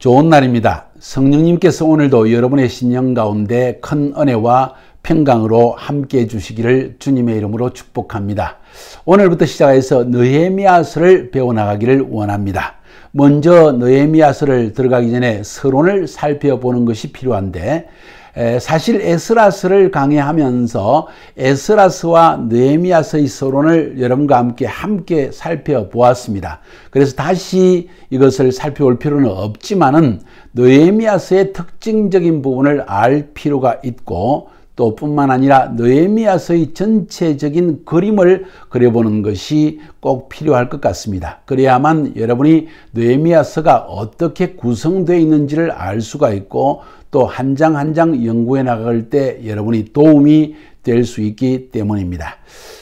좋은 날입니다. 성령님께서 오늘도 여러분의 신령 가운데 큰 은혜와 평강으로 함께 해주시기를 주님의 이름으로 축복합니다. 오늘부터 시작해서 느헤미야서를 배워나가기를 원합니다. 먼저 느헤미야서를 들어가기 전에 서론을 살펴보는 것이 필요한데, 사실 에스라서를 강의하면서 에스라서와 느헤미야서의 서론을 여러분과 함께 살펴보았습니다. 그래서 다시 이것을 살펴볼 필요는 없지만은 느헤미야서의 특징적인 부분을 알 필요가 있고, 또 뿐만 아니라 느헤미야서의 전체적인 그림을 그려보는 것이 꼭 필요할 것 같습니다. 그래야만 여러분이 느헤미야서가 어떻게 구성되어 있는지를 알 수가 있고, 또 한 장 한 장 연구해 나갈 때 여러분이 도움이 될 수 있기 때문입니다.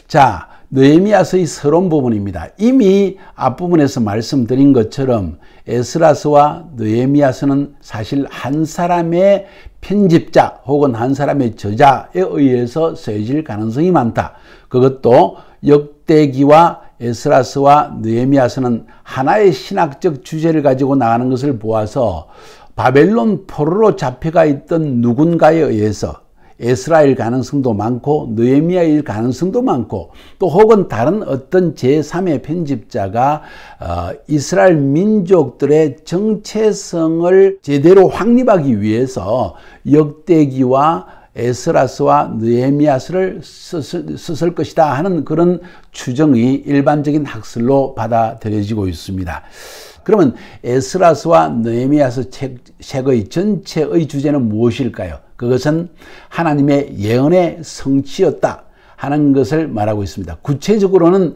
자, 느헤미야서의 서론 부분입니다. 이미 앞부분에서 말씀드린 것처럼 에스라서와 느헤미야서는 사실 한 사람의 편집자 혹은 한 사람의 저자에 의해서 쓰여질 가능성이 많다. 그것도 역대기와 에스라서와 느헤미야서는 하나의 신학적 주제를 가지고 나가는 것을 보아서 바벨론 포로로 잡혀가 있던 누군가에 의해서 에스라일 가능성도 많고 느헤미야일 가능성도 많고, 또 혹은 다른 어떤 제3의 편집자가 이스라엘 민족들의 정체성을 제대로 확립하기 위해서 역대기와 에스라서와 느헤미야서를 썼을 것이다 하는 그런 추정이 일반적인 학설로 받아들여지고 있습니다. 그러면 에스라서와 느헤미야서 책의 전체의 주제는 무엇일까요? 그것은 하나님의 예언의 성취였다 하는 것을 말하고 있습니다. 구체적으로는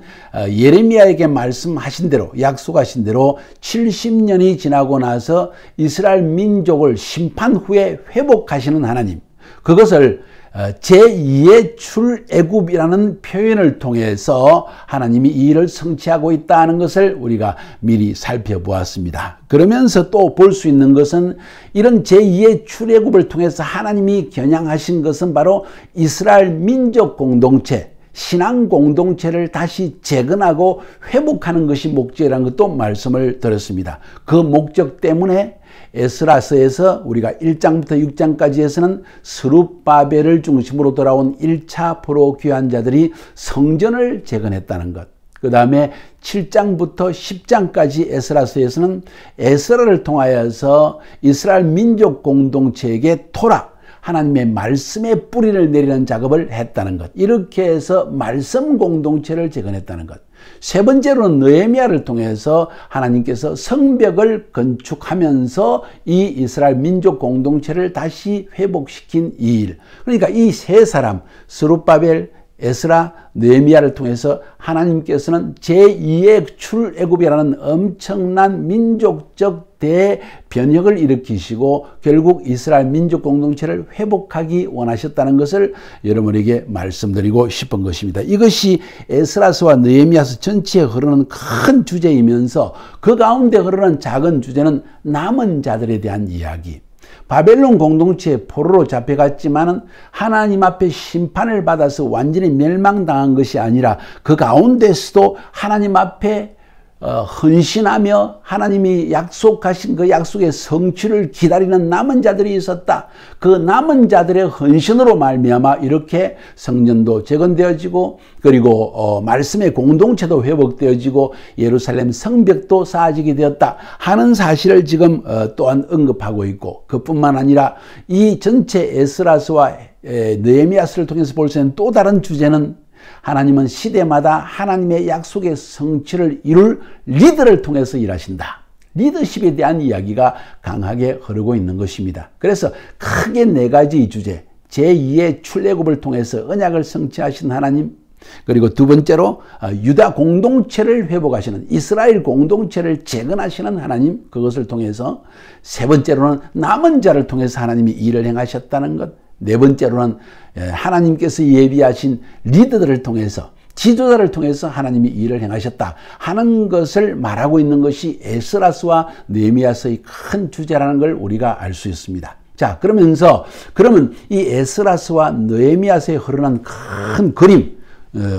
예레미야에게 말씀하신 대로, 약속하신 대로 70년이 지나고 나서 이스라엘 민족을 심판 후에 회복하시는 하나님, 그것을 제2의 출애굽이라는 표현을 통해서 하나님이 이 일을 성취하고 있다는 것을 우리가 미리 살펴보았습니다. 그러면서 또 볼 수 있는 것은 이런 제2의 출애굽을 통해서 하나님이 겨냥하신 것은 바로 이스라엘 민족 공동체, 신앙 공동체를 다시 재건하고 회복하는 것이 목적이라는 것도 말씀을 드렸습니다. 그 목적 때문에 에스라서에서 우리가 1장부터 6장까지 해서는 스룹바벨을 중심으로 돌아온 1차 포로 귀환자들이 성전을 재건했다는 것, 그 다음에 7장부터 10장까지 에스라서에서는 에스라를 통하여서 이스라엘 민족 공동체에게 토라, 하나님의 말씀의 뿌리를 내리는 작업을 했다는 것, 이렇게 해서 말씀 공동체를 재건했다는 것. 세 번째로는 느헤미야를 통해서 하나님께서 성벽을 건축하면서 이 이스라엘 민족 공동체를 다시 회복시킨 이 일. 그러니까 이 세 사람, 스룹바벨, 에스라, 느헤미야를 통해서 하나님께서는 제2의 출애굽이라는 엄청난 민족적 대변혁을 일으키시고 결국 이스라엘 민족 공동체를 회복하기 원하셨다는 것을 여러분에게 말씀드리고 싶은 것입니다. 이것이 에스라서와 느헤미야서 전체에 흐르는 큰 주제이면서 그 가운데 흐르는 작은 주제는 남은 자들에 대한 이야기. 바벨론 공동체에 포로로 잡혀갔지만은 하나님 앞에 심판을 받아서 완전히 멸망당한 것이 아니라 그 가운데서도 하나님 앞에 헌신하며 하나님이 약속하신 그 약속의 성취를 기다리는 남은 자들이 있었다. 그 남은 자들의 헌신으로 말미암아 이렇게 성전도 재건되어지고, 그리고 말씀의 공동체도 회복되어지고 예루살렘 성벽도 쌓아지게 되었다 하는 사실을 지금 또한 언급하고 있고, 그뿐만 아니라 이 전체 에스라서와 느헤미야서를 통해서 볼 수 있는 또 다른 주제는 하나님은 시대마다 하나님의 약속의 성취를 이룰 리더를 통해서 일하신다. 리더십에 대한 이야기가 강하게 흐르고 있는 것입니다. 그래서 크게 네 가지 주제, 제2의 출애굽을 통해서 언약을 성취하신 하나님, 그리고 두 번째로 유다 공동체를 회복하시는, 이스라엘 공동체를 재건하시는 하나님, 그것을 통해서 세 번째로는 남은 자를 통해서 하나님이 일을 행하셨다는 것, 네 번째로는 하나님께서 예비하신 리더들을 통해서, 지도자를 통해서 하나님이 일을 행하셨다 하는 것을 말하고 있는 것이 에스라서와 느헤미야서의 큰 주제라는 걸 우리가 알 수 있습니다. 자, 그러면 이 에스라서와 느헤미야서에 흐르는 큰 그림,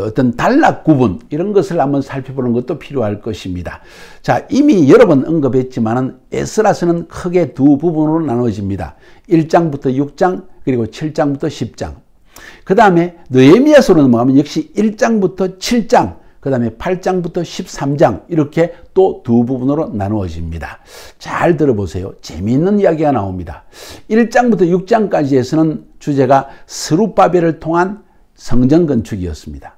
어떤 단락 구분 이런 것을 한번 살펴보는 것도 필요할 것입니다. 자, 이미 여러 번 언급했지만은 에스라서는 크게 두 부분으로 나눠집니다. 1장부터 6장 그리고 7장부터 10장. 그 다음에 느헤미야서로 넘어가면 역시 1장부터 7장 그 다음에 8장부터 13장 이렇게 또 두 부분으로 나누어집니다. 잘 들어보세요. 재미있는 이야기가 나옵니다. 1장부터 6장까지에서는 주제가 스룹바벨을 통한 성전 건축이었습니다.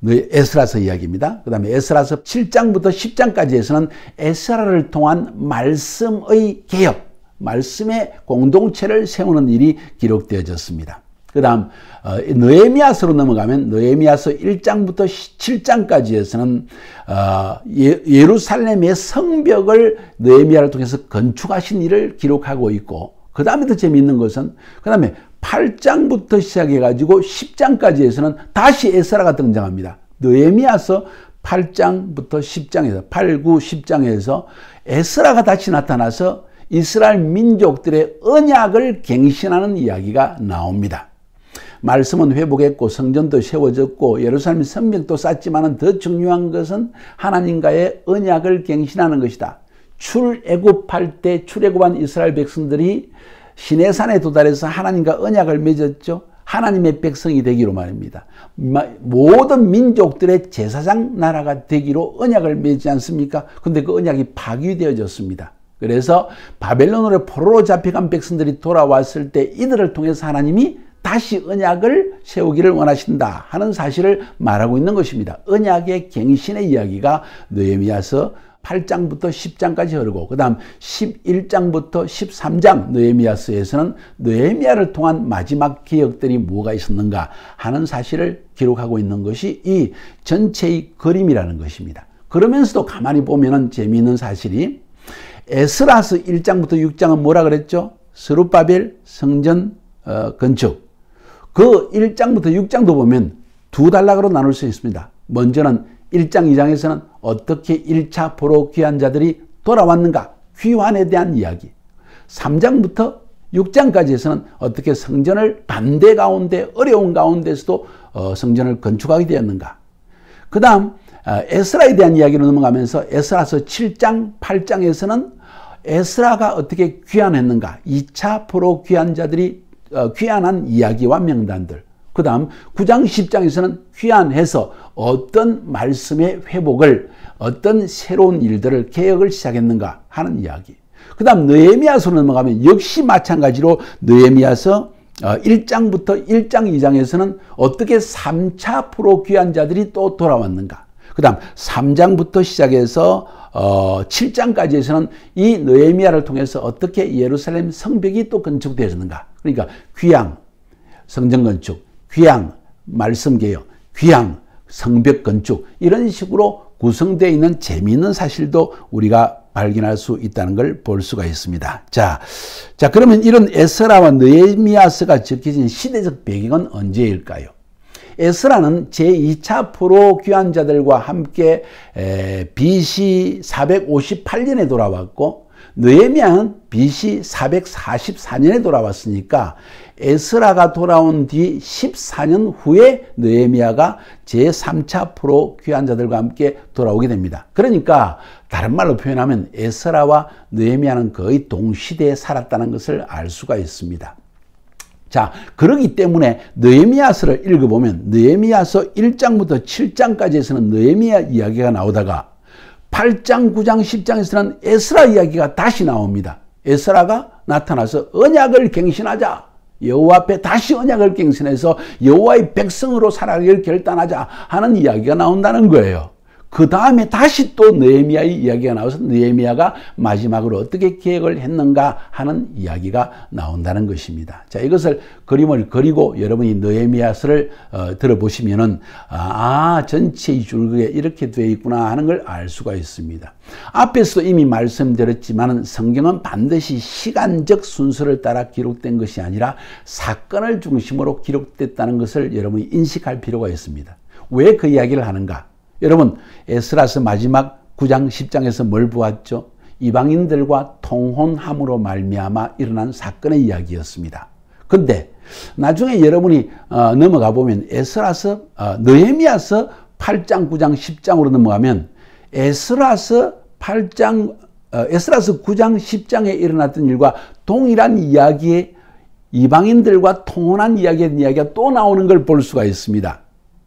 에스라서 이야기입니다. 그 다음에 에스라서 7장부터 10장까지에서는 에스라를 통한 말씀의 개혁, 말씀의 공동체를 세우는 일이 기록되어졌습니다. 그 다음 느헤미야서로 넘어가면 느헤미야서 1장부터 7장까지에서는 예루살렘의 성벽을 느헤미야를 통해서 건축하신 일을 기록하고 있고, 그 다음에 더 재미있는 것은 그 다음에 8장부터 시작해가지고 10장까지에서는 다시 에스라가 등장합니다. 느헤미야서 8장부터 10장에서 8, 9, 10장에서 에스라가 다시 나타나서 이스라엘 민족들의 언약을 갱신하는 이야기가 나옵니다. 말씀은 회복했고 성전도 세워졌고 예루살렘 성벽도 쌓지만은 더 중요한 것은 하나님과의 언약을 갱신하는 것이다. 출애굽할 때 출애굽한 이스라엘 백성들이 시내산에 도달해서 하나님과 언약을 맺었죠. 하나님의 백성이 되기로 말입니다. 모든 민족들의 제사장 나라가 되기로 언약을 맺지 않습니까? 근데 그 언약이 파기되어졌습니다. 그래서 바벨론으로 포로로 잡혀간 백성들이 돌아왔을 때 이들을 통해서 하나님이 다시 언약을 세우기를 원하신다 하는 사실을 말하고 있는 것입니다. 언약의 갱신의 이야기가 느헤미야서 8장부터 10장까지 흐르고 그 다음 11장부터 13장 느헤미야서에서는 느헤미야를 통한 마지막 개혁들이 뭐가 있었는가 하는 사실을 기록하고 있는 것이 이 전체의 그림이라는 것입니다. 그러면서도 가만히 보면은 재미있는 사실이 에스라서 1장부터 6장은 뭐라 그랬죠? 스룹바벨 성전 건축. 그 1장부터 6장도 보면 두 단락으로 나눌 수 있습니다. 먼저는 1장, 2장에서는 어떻게 1차 포로 귀환 자들이 돌아왔는가, 귀환에 대한 이야기. 3장부터 6장까지에서는 어떻게 성전을 반대 가운데, 어려운 가운데서도 성전을 건축하게 되었는가. 그 다음 에스라에 대한 이야기로 넘어가면서 에스라서 7장, 8장에서는 에스라가 어떻게 귀환했는가, 2차 포로 귀환자들이 귀환한 이야기와 명단들. 그 다음 9장 10장에서는 귀환해서 어떤 말씀의 회복을, 어떤 새로운 일들을, 개혁을 시작했는가 하는 이야기. 그 다음 느헤미야서로 넘어가면 역시 마찬가지로 느헤미야서 1장부터 1장 2장에서는 어떻게 3차 포로 귀환자들이 또 돌아왔는가. 그 다음 3장부터 시작해서 7장까지에서는 이 느헤미야를 통해서 어떻게 예루살렘 성벽이 또 건축되었는가. 그러니까 귀향, 성전 건축, 귀향, 말씀 개혁, 귀향, 성벽 건축 이런 식으로 구성되어 있는 재미있는 사실도 우리가 발견할 수 있다는 걸 볼 수가 있습니다. 자, 그러면 이런 에스라와 느헤미야서가 적혀진 시대적 배경은 언제일까요? 에스라는 제2차 포로 귀환자들과 함께 BC 458년에 돌아왔고 느헤미야는 BC 444년에 돌아왔으니까 에스라가 돌아온 뒤 14년 후에 느헤미야가 제3차 포로 귀환자들과 함께 돌아오게 됩니다. 그러니까 다른 말로 표현하면 에스라와 느헤미야는 거의 동시대에 살았다는 것을 알 수가 있습니다. 자, 그러기 때문에 느헤미야서를 읽어보면 느헤미야서 1장부터 7장까지에서는 느헤미야 이야기가 나오다가 8장, 9장, 10장에서는 에스라 이야기가 다시 나옵니다. 에스라가 나타나서 언약을 갱신하자. 여호와 앞에 다시 언약을 갱신해서 여호와의 백성으로 살아가기를 결단하자 하는 이야기가 나온다는 거예요. 그 다음에 다시 또 느헤미야의 이야기가 나와서 느헤미야가 마지막으로 어떻게 계획을 했는가 하는 이야기가 나온다는 것입니다. 자, 이것을 그림을 그리고 여러분이 느헤미야서를 들어보시면은 전체의 줄기에 이렇게 되어 있구나 하는 걸 알 수가 있습니다. 앞에서 이미 말씀드렸지만은 성경은 반드시 시간적 순서를 따라 기록된 것이 아니라 사건을 중심으로 기록됐다는 것을 여러분이 인식할 필요가 있습니다. 왜 그 이야기를 하는가? 여러분, 에스라서 마지막 9장 10장에서 뭘 보았죠? 이방인들과 통혼함으로 말미암아 일어난 사건의 이야기였습니다. 근데 나중에 여러분이 넘어가 보면 느헤미야서 8장, 9장, 10장으로 넘어가면 에스라서 9장, 10장에 일어났던 일과 동일한 이야기에 이방인들과 통혼한 이야기가 또 나오는 걸 볼 수가 있습니다.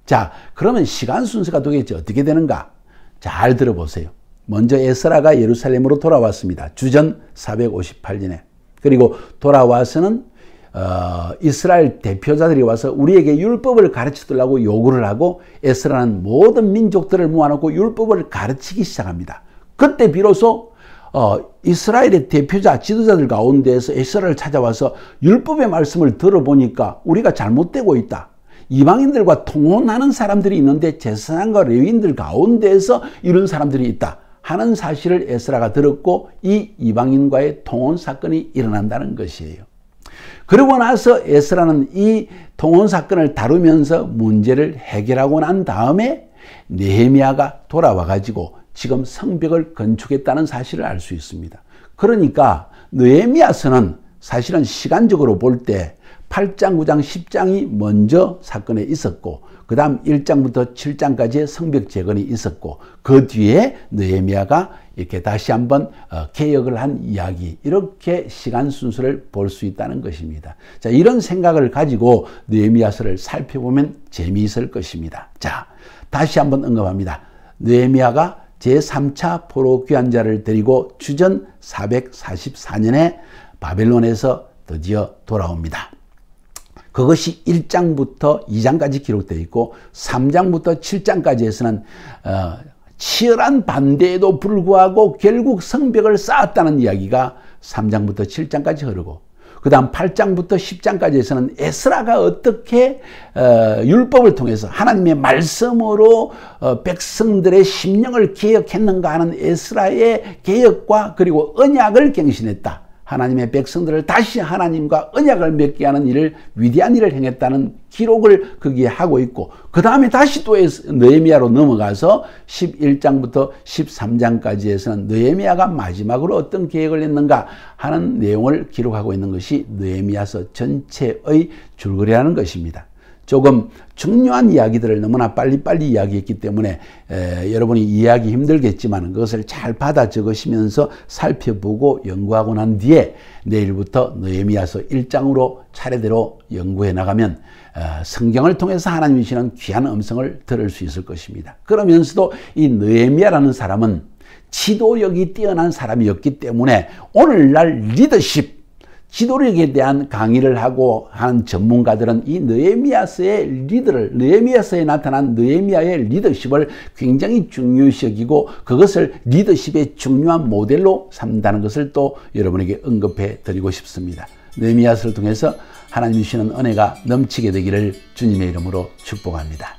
자, 그러면 시간 순서가 도대체 어떻게 되는가? 잘 들어보세요. 먼저 에스라가 예루살렘으로 돌아왔습니다. 주전 458년에. 그리고 돌아와서는 이스라엘 대표자들이 와서 우리에게 율법을 가르쳐달라고 요구를 하고 에스라는 모든 민족들을 모아놓고 율법을 가르치기 시작합니다. 그때 비로소 이스라엘의 대표자 지도자들 가운데에서 에스라를 찾아와서 율법의 말씀을 들어보니까 우리가 잘못되고 있다. 이방인들과 통혼하는 사람들이 있는데 제사장과 레위인들 가운데에서 이런 사람들이 있다 하는 사실을 에스라가 들었고 이 이방인과의 통혼 사건이 일어난다는 것이에요. 그러고 나서 에스라는 이 통혼 사건을 다루면서 문제를 해결하고 난 다음에 느헤미야가 돌아와 가지고 지금 성벽을 건축했다는 사실을 알 수 있습니다. 그러니까 느헤미야서는 사실은 시간적으로 볼 때 8장, 9장, 10장이 먼저 사건에 있었고 그 다음 1장부터 7장까지의 성벽 재건이 있었고 그 뒤에 느헤미야가 이렇게 다시 한번 개혁을 한 이야기, 이렇게 시간 순서를 볼 수 있다는 것입니다. 자, 이런 생각을 가지고 느헤미야서를 살펴보면 재미있을 것입니다. 자, 다시 한번 언급합니다. 느헤미야가 제3차 포로 귀환자를 데리고 주전 444년에 바벨론에서 드디어 돌아옵니다. 그것이 1장부터 2장까지 기록되어 있고 3장부터 7장까지에서는 치열한 반대에도 불구하고 결국 성벽을 쌓았다는 이야기가 3장부터 7장까지 흐르고 그 다음 8장부터 10장까지에서는 에스라가 어떻게 율법을 통해서 하나님의 말씀으로 백성들의 심령을 개혁했는가 하는 에스라의 개혁과 그리고 언약을 갱신했다. 하나님의 백성들을 다시 하나님과 언약을 맺게 하는 일을, 위대한 일을 행했다는 기록을 거기에 하고 있고 그 다음에 다시 또 느헤미야로 넘어가서 11장부터 13장까지에서는 느헤미야가 마지막으로 어떤 계획을 했는가 하는 내용을 기록하고 있는 것이 느헤미야서 전체의 줄거리라는 것입니다. 조금 중요한 이야기들을 너무나 빨리빨리 이야기했기 때문에 여러분이 이해하기 힘들겠지만 그것을 잘 받아 적으시면서 살펴보고 연구하고 난 뒤에 내일부터 느헤미야서 1장으로 차례대로 연구해 나가면 성경을 통해서 하나님이 주시는 귀한 음성을 들을 수 있을 것입니다. 그러면서도 이 느헤미야라는 사람은 지도력이 뛰어난 사람이었기 때문에 오늘날 리더십, 지도력에 대한 강의를 하고 하는 전문가들은 이 느헤미야서의 느헤미야서에 나타난 느헤미야의 리더십을 굉장히 중요시 여기고 그것을 리더십의 중요한 모델로 삼는다는 것을 또 여러분에게 언급해 드리고 싶습니다. 느헤미야서를 통해서 하나님이 주시는 은혜가 넘치게 되기를 주님의 이름으로 축복합니다.